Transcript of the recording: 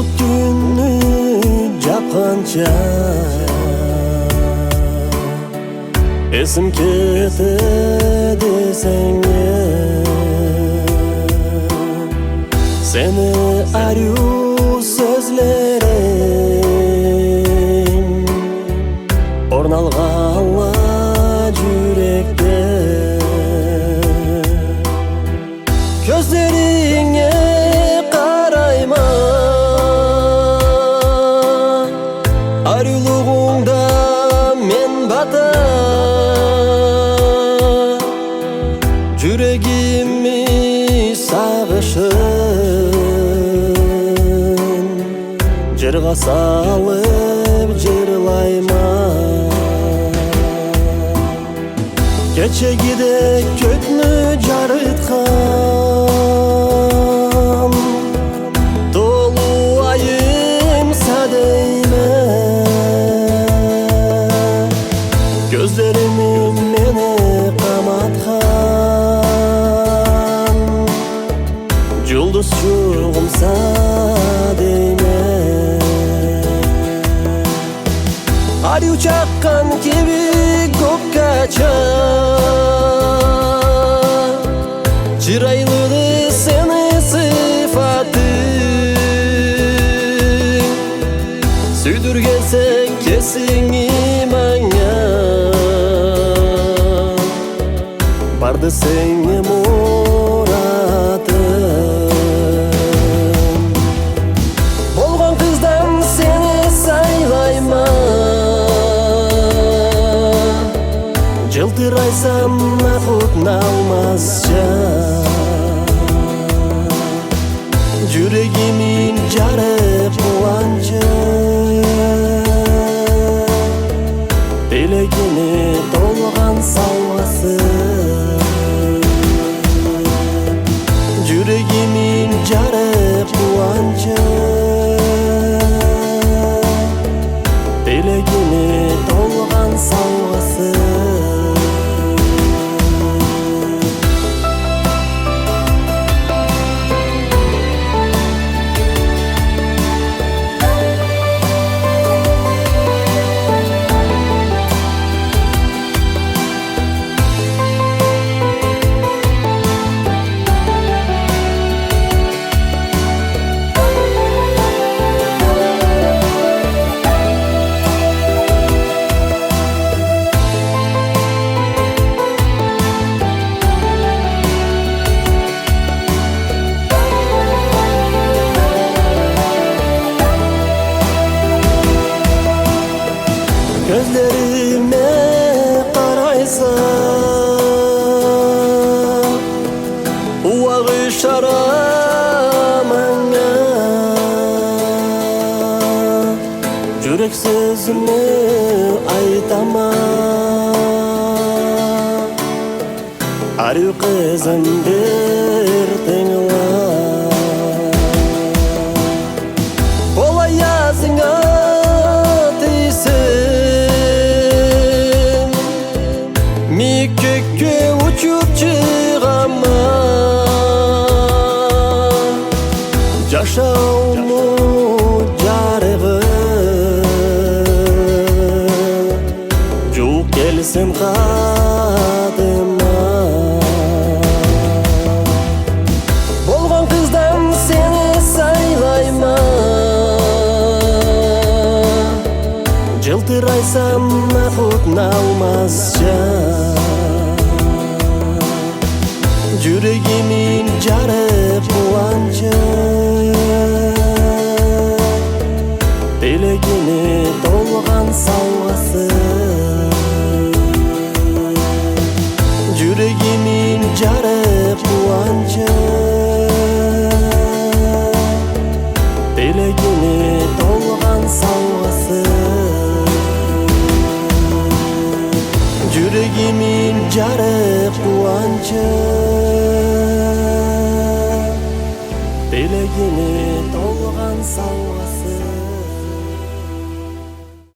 Bulut günü жапканча эсим кетеди сеңе сени аруу сөзлериң орун алган жүректе көздериңе арулугуңда мен бата жүрегими сагышын жырга салып жырлайман кечегиде көкнү жарыткан толуу айым садеймен gözlerimin meni qamatkan Жұлдыз чуғымса деймен Арю чаккан кеби көккача Чырайлы сени сыфаты Сүйдүргенсең кесиңи маңа Барды сеңе муратым Болгон кыздан сени сайлайман Жылтырайсам акут налмасча Жүрегимин жарып кубанчы Телегине толган салмасы Жүрегимин жарып кубанчы Телегине толган салмасы Gözlerime karaysa Uvağı şaramana Yürek sözümü aytama Arı kızım bir tingla Ola yazına Kökке uçup çıgama Jaşaumu jarıgı Juq gelsin kadıma Bolgan kızdan seni saylayman Жылтырайсам акут налмасча Жүрегимин жарып кубанчы Телегине толган салмасы Жүрегимин жарып кубанчы Телегине толган салмасы Yüreğimin jarıp kuvvancı Dilegini dolgan salva